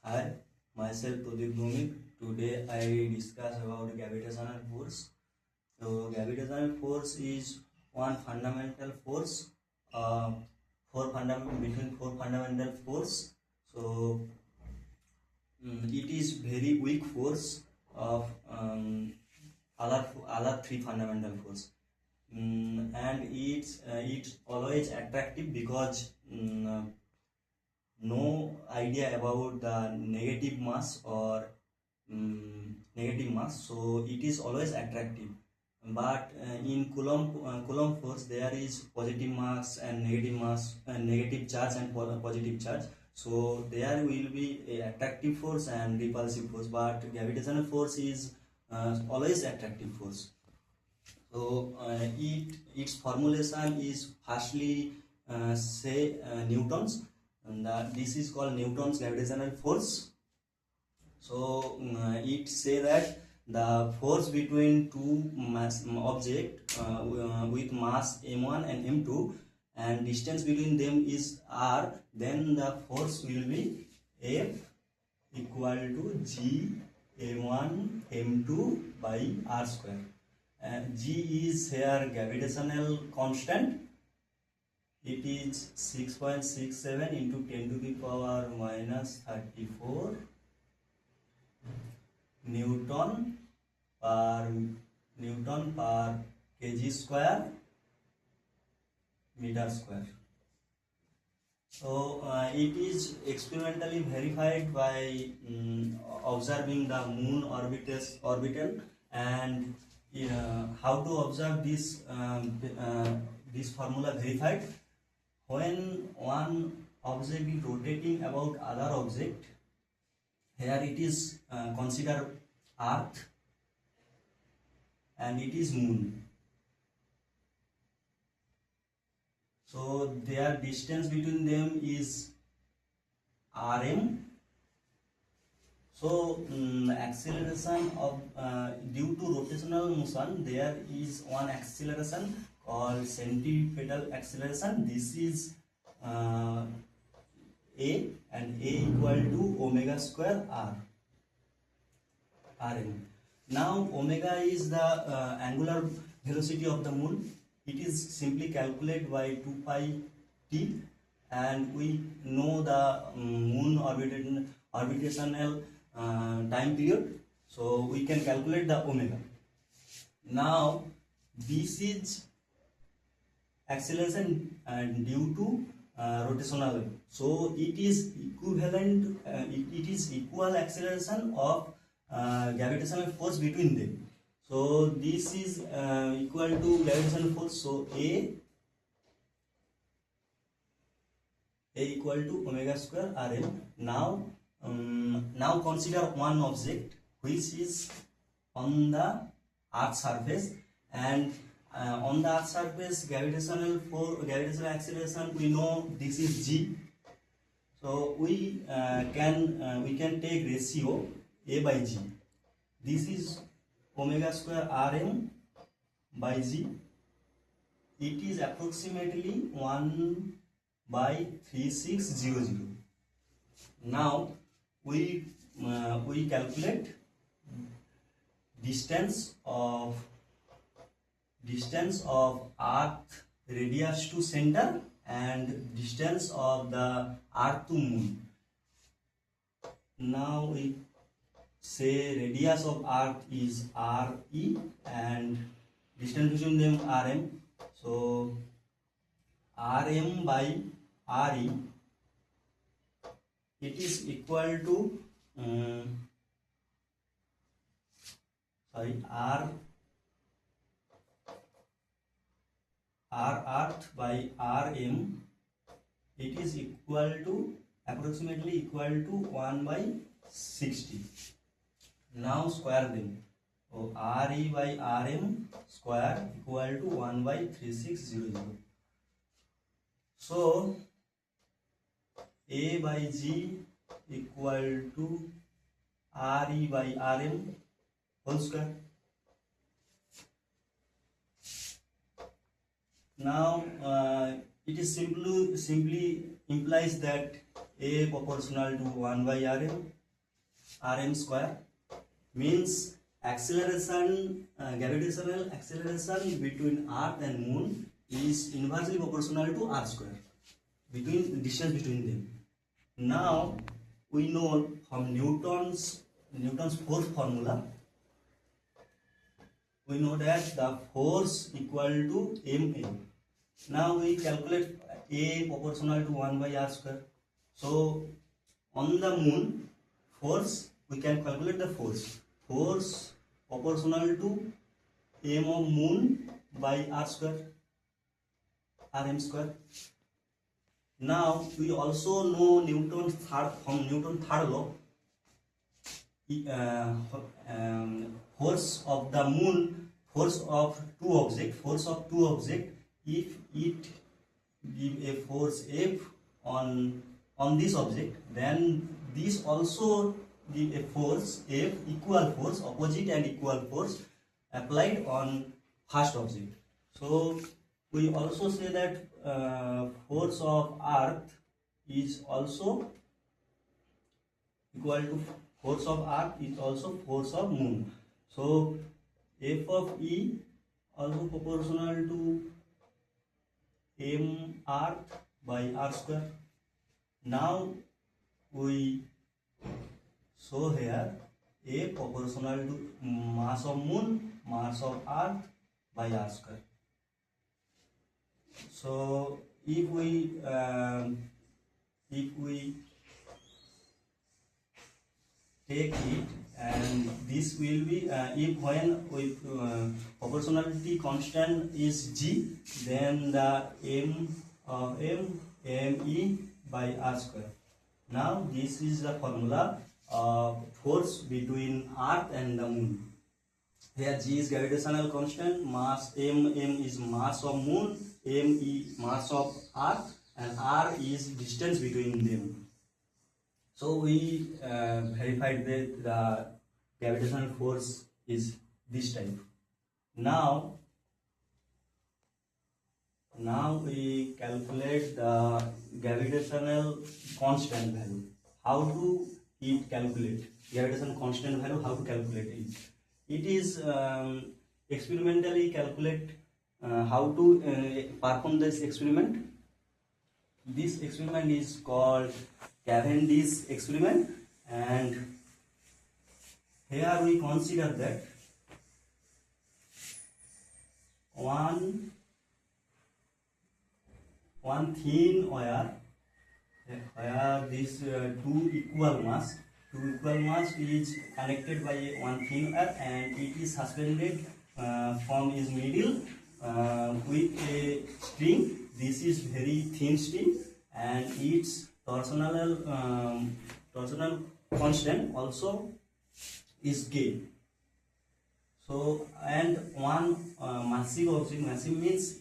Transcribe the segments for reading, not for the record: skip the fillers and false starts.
Hi, myself Pradeep Bhumik. Today I discuss about gravitational force. So gravitational force is one fundamental force. Uh, between four fundamental force. So it is very weak force of other three fundamental force. And it's always attractive because no idea about the negative mass or negative mass, so it is always attractive. But in Coulomb force there is positive mass and negative charge and positive charge, so there will be a attractive force and repulsive force, but gravitational force is always attractive force. So its formulation is firstly newtons, and this is called Newton's gravitational force. So it say that the force between two mass object with mass m1 and m2 and distance between them is r, then the force will be F equal to G m1 m2 by r square. G is here gravitational constant. It is 6.67 into 10 to the power minus 34 Newton per kg square meter square. So it is experimentally verified by observing the moon orbital, and how to observe this this formula verified. When one object is rotating about other object, here it is consider Earth and it is Moon. So their distance between them is Rm. So acceleration of due to rotational motion, there is one acceleration called centripetal acceleration. This is A, and A equal to omega square Rm. Now omega is the angular velocity of the moon. It is simply calculated by 2 pi t, and we know the moon orbitational time period, so we can calculate the omega. Now this is acceleration due to rotational, so it is equivalent. It is equal acceleration of gravitational force between them. So this is equal to gravitational force. So A equal to omega square Rm. Now consider one object which is on the Earth surface, and on the Earth surface gravitational acceleration, we know this is G. So we can take ratio A by G. This is omega square Rm by G. It is approximately 1 by 3600. Now we calculate distance of Earth radius to center and distance of the Earth to Moon. Now we say radius of Earth is Re and distance between them Rm. So Rm by Re, it is equal to R Earth by Rm, it is equal to approximately equal to 1 by 60. Now square them. So Re by Rm square equal to 1 by 3600. So A by G equal to Re by Rm whole square. Now it is simply implies that A proportional to 1 by rm square means acceleration, gravitational acceleration between earth and moon is inversely proportional to r square, between distance between them. Now we know from Newton's fourth formula, we know that the force equal to ma. Now we calculate A proportional to 1 by r square. So on the moon, force, we can calculate the force. Force proportional to m of moon by r square, rm square. Now we also know Newton's third law. Force of the moon, force of two objects, if it give a force F on this object, then this also give a force F, equal force, opposite and equal force applied on first object. So we also say that force of earth is also equal to force of earth is also force of moon. So F of E also proportional to m earth by r square. Now we show here A proportional to mass of moon, mass of earth by r square. So if we take it, and this will be if when with proportionality constant is g, then the m of me by r square. Now this is the formula of force between earth and the moon. Here g is gravitational constant, mass m is mass of moon, me mass of earth, and r is distance between them. So we verified that the gravitational force is this type. Now we calculate the gravitational constant value. How to it calculate gravitational constant value? How to calculate it? It is experimentally calculate. How to perform this experiment? This experiment is called Cavendish experiment, and here we consider that one thin wire, where this two equal mass is connected by one thin wire, and it is suspended from its middle with a string. This is very thin string, and its torsional constant also is k. So, and one massive object, massive means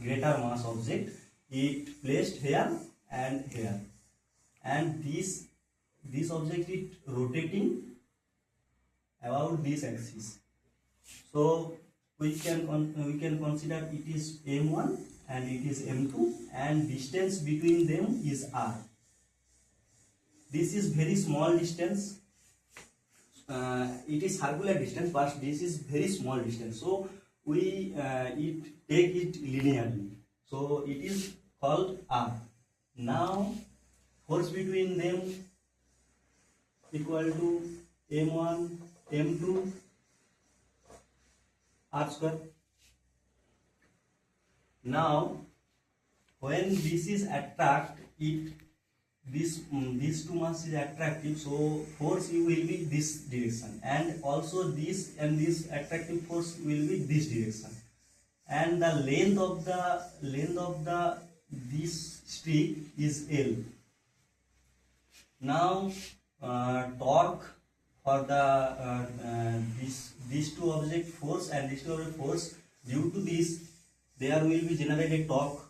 greater mass object, it placed here and here, and this object is rotating about this axis. So we can consider it is m1 and it is m2, and distance between them is r. This is very small distance. It is circular distance, but this is very small distance. So we take it linearly. So it is called r. Now force between them equal to m1 m2 r square. Now when this is attract, these two mass is attractive, so force will be this direction, and also this and this attractive force will be this direction, and the length of the this streak is L. Now torque for the these two object force and this two object force, due to this there will be generated torque,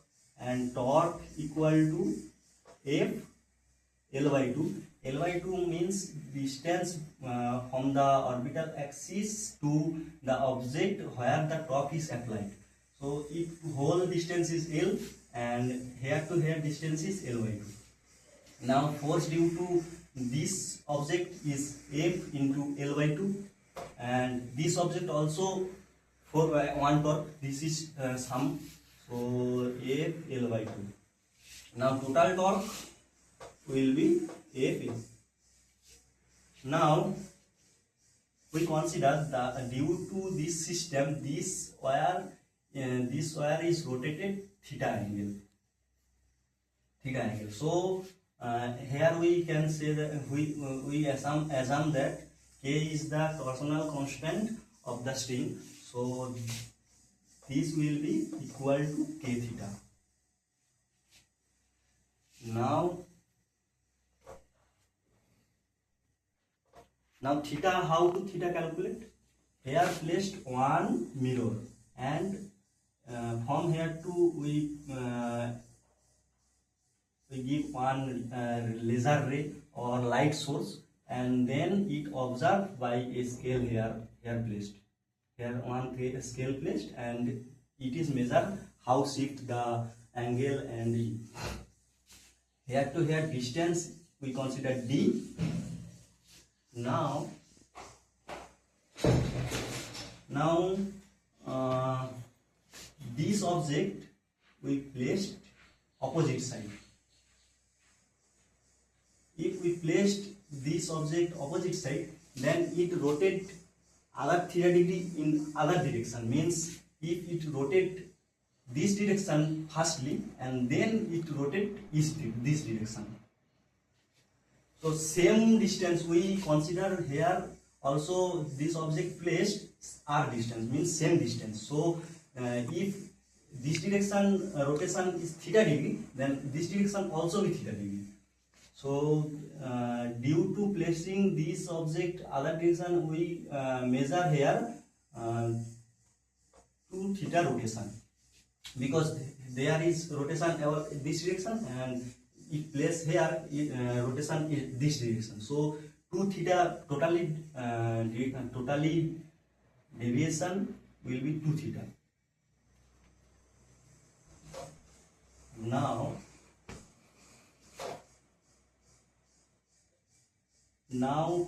and torque equal to F L by 2. L by 2 means distance from the orbital axis to the object where the torque is applied. So if whole distance is L, and here to here distance is L by 2. Now force due to this object is F into L by 2, and this object also for one torque. This is sum, so F L by 2. Now total torque will be F. Now we consider the due to this system, this wire is rotated theta angle. So here we can say that we assume that K is the torsional constant of the string. So this will be equal to K theta. Now theta, how to theta calculate? Here placed one mirror, and from here to we give one laser ray or light source, and then it observed by a scale here placed. Here one scale placed, and it is measured how shift the angle, and here to here distance we consider D. Now this object we placed opposite side. If we placed this object opposite side, then it rotate other theta degree in other direction. Means if it rotate this direction firstly, and then it rotate this direction. So same distance we consider here also. This object placed r distance, means same distance. So if this direction rotation is theta degree, then this direction also be theta degree. So due to placing this object other direction, we measure here 2 theta rotation, because there is rotation about this direction, and if place here rotation is this direction. So 2 theta totally deviation will be 2 theta. Now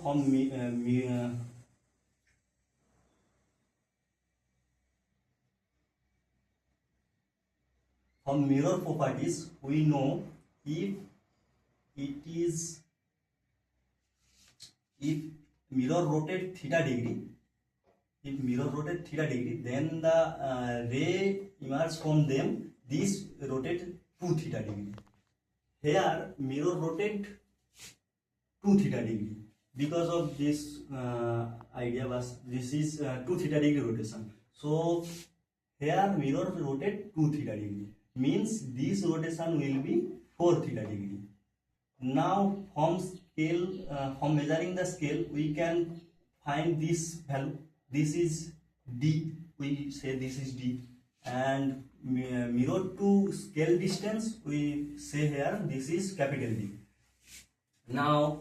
from mirror properties we know, if mirror rotate theta degree, then the ray emerges from them, this rotate 2 theta degree. Here mirror rotate 2 theta degree. Because of this idea was, this is 2 theta degree rotation. So here mirror rotate 2 theta degree, means this rotation will be 4 theta degree. Now from measuring the scale, we can find this value. This is D. We say this is D, and mirror to scale distance we say here this is capital D. Now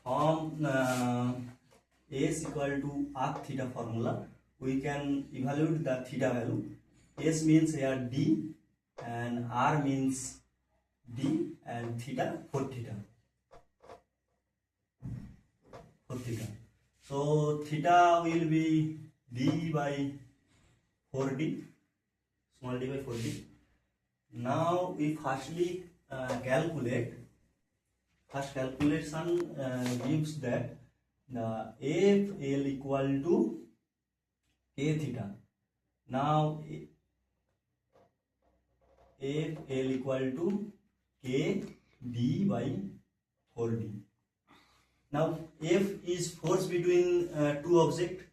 from S equal to arc theta formula, we can evaluate the theta value. S means here D, and R means D, and theta 4 theta. So theta will be D by 4D, small d by 4D. Now we firstly calculate. First calculation gives that the FL equal to K theta. Now FL equal to K D by 4D. Now F is force between two objects.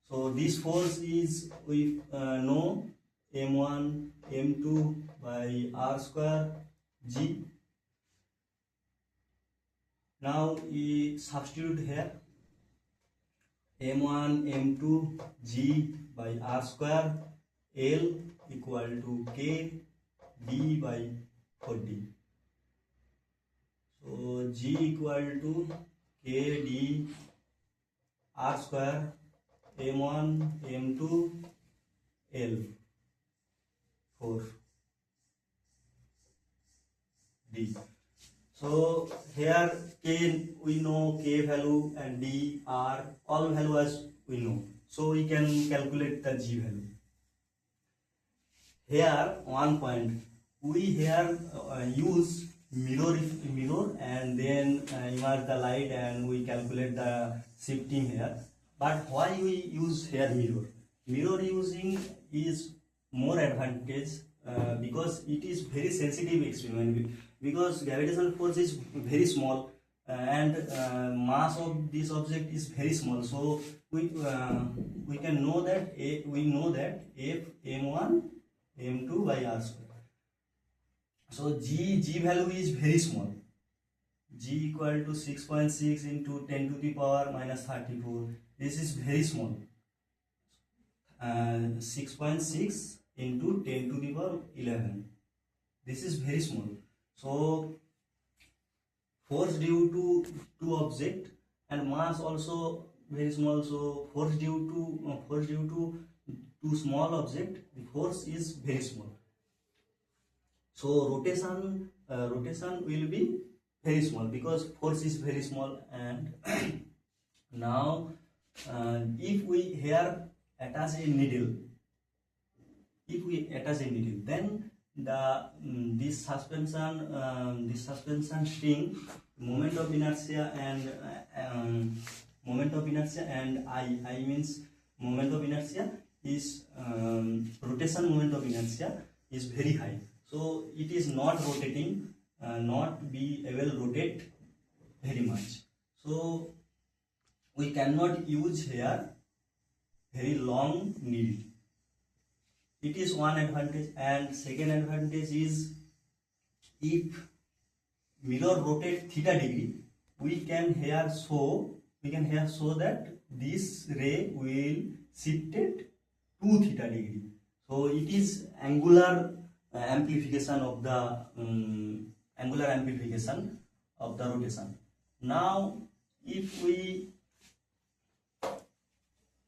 So this force is, we know, M1 M2 by R square G. Now we substitute here M1 M2 G by R square, L equal to K D by 4D. So G equal to K D R square M1 M2 L 4. d. So here k, we know k value, and d, r, all value as we know. So we can calculate the g value. Here one point, we here use mirror and then image the light and we calculate the shifting here. But why we use here mirror? Mirror using is more advantage because it is very sensitive experiment, because gravitational force is very small and mass of this object is very small. So we can know that we know that f m1 m2 by r square. So g value is very small. G equal to 6.6 into 10 to the power minus 34. This is very small. 6.6 into 10 to the power 11. This is very small. So force due to two object and mass also very small. So force due to two small object, the force is very small. So rotation will be very small because force is very small. And now if we here attach a needle, then the this suspension string, moment of inertia and I means moment of inertia is rotation moment of inertia is very high. So it is not rotating, not be able to rotate very much. So we cannot use here very long needle. It is one advantage. And second advantage is, if mirror rotate theta degree, we can here show that this ray will shifted to theta degree. So it is angular amplification of the rotation. Now if we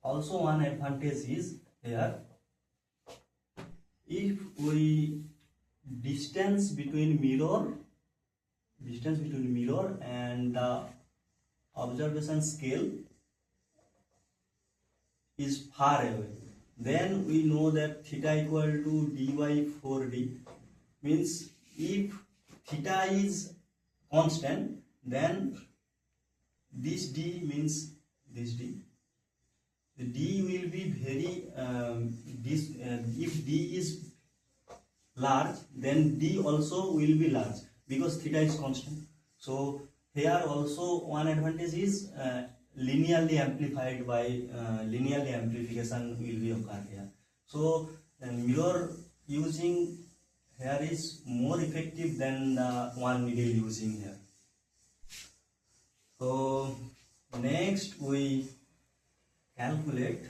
also, one advantage is here, if we distance between mirror and the observation scale is far away, then we know that theta equal to d by 4d. Means if theta is constant, then this d means this d. The d will be very if d is large, then d also will be large because theta is constant. So here also one advantage is linearly amplified by linearly amplification will be occur here. So mirror using here is more effective than the one needle using here. So next we calculate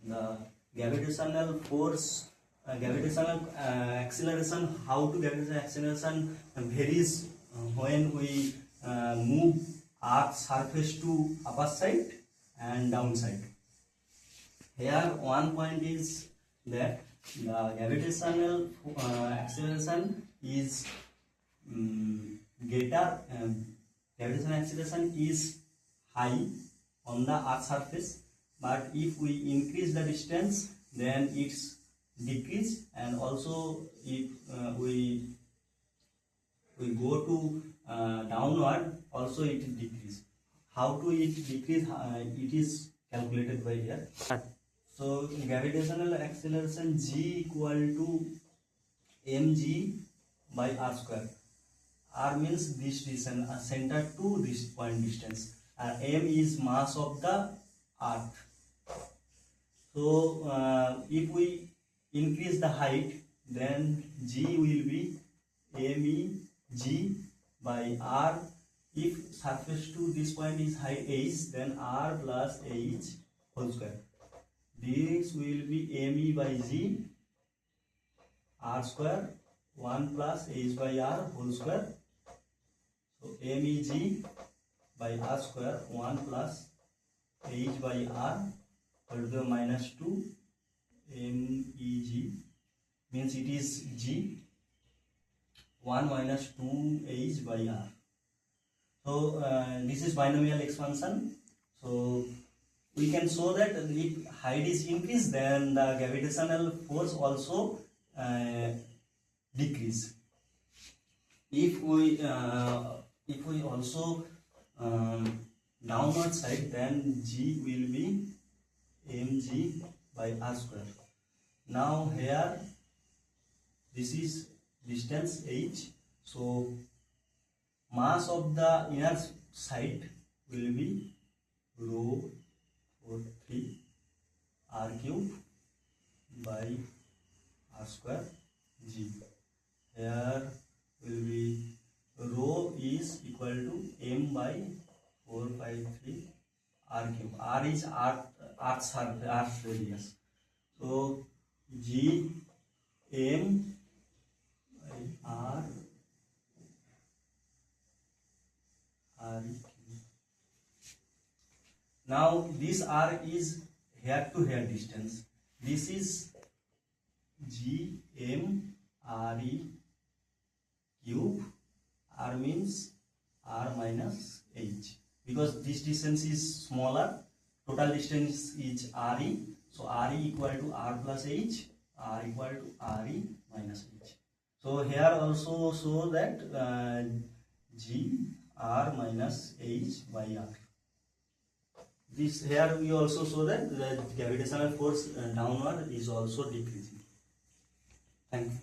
the gravitational force, gravitational acceleration. How to gravitational acceleration varies when we move Earth's surface to upper side and downside. Here one point is that the gravitational acceleration is greater. Gravitational acceleration is high on the Earth's surface, but if we increase the distance, then it's decrease, and also if we go to downward, also it is decrease. How to it decrease? It is calculated by here. So gravitational acceleration g equal to mg by r square. R means this distance, center to this point distance, and m is mass of the earth. So if we increase the height, then g will be meg by r. If surface to this point is height h, then r plus h whole square. This will be me by g r square 1 plus h by r whole square. So meg by r square 1 plus h by r whole to minus 2 meg means it is g 1 minus 2h by r. So this is binomial expansion. So we can show that if height is increased, then the gravitational force also decrease. If we also downward side, then g will be mg by r square. Now here this is distance h, so mass of the inner side will be rho 3 r cube by r square g. Here will be rho is equal to m by 453 r cube. R is arc radius. So g m by r cube. Now this r is here to here distance. This is g m r e cube. R means r minus h, because this distance is smaller. Total distance is re, so re equal to r plus h, r equal to re minus h. So here also show that g r minus h by r. This here we also show that the gravitational force downward is also decreasing. Thank you.